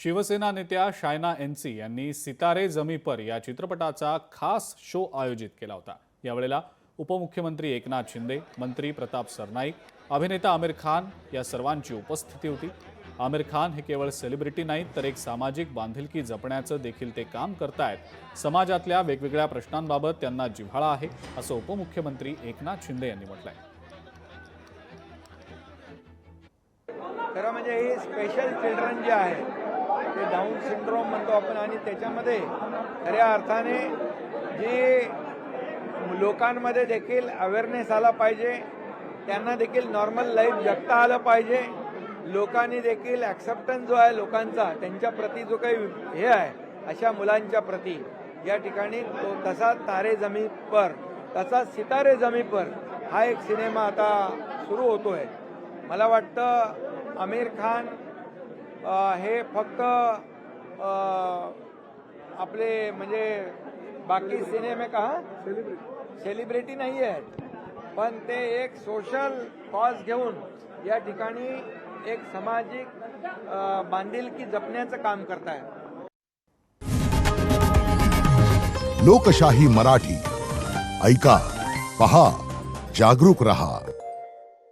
शिवसेना नेत्या शायना एनसी यांनी सितारे जमी पर या चित्रपटाचा खास शो आयोजित केला होता। यावेळेला उपमुख्यमंत्री एकनाथ शिंदे, मंत्री प्रताप सरनाईक, अभिनेता आमिर खान या सर्वांची उपस्थिती होती। आमिर खान हे केवळ सेलिब्रिटी नाहीत तर एक सामाजिक बांधिलकी जपण्याचं देखील ते काम करतायत। समाजातल्या वेगवेगळ्या प्रश्नांबाबत त्यांना जिव्हाळा आहे असं उपमुख्यमंत्री एकनाथ शिंदे यांनी म्हटलंय। खरं म्हणजे हे स्पेशल चिल्ड्रन जे आहे ते डाऊन सिंड्रोम म्हणतो आपण, आणि त्याच्यामध्ये खऱ्या अर्थाने जे लोकांमध्ये देखील अवेअरनेस आला पाहिजे, त्यांना देखील नॉर्मल लाईफ जगता आलं पाहिजे। लोकांनी देखील ॲक्सेप्टन्स जो आहे लोकांचा त्यांच्या प्रती जो काही हे आहे अशा मुलांच्या प्रती या ठिकाणी तो तसा तारे जमी पर, तसा सितारे जमी पर हा एक सिनेमा आता सुरू होतोय। मला वाटतं आमिर खान हे फक्त आपले म्हणजे बाकी सिनेमे का सेलिब्रिटी नाही आहेत, पण ते एक सोशल कॉज घेऊन या ठिकाणी एक सामाजिक बांधिलकी जपण्याचं काम करतायत। लोकशाही मराठी ऐका, पहा, जागरूक रहा।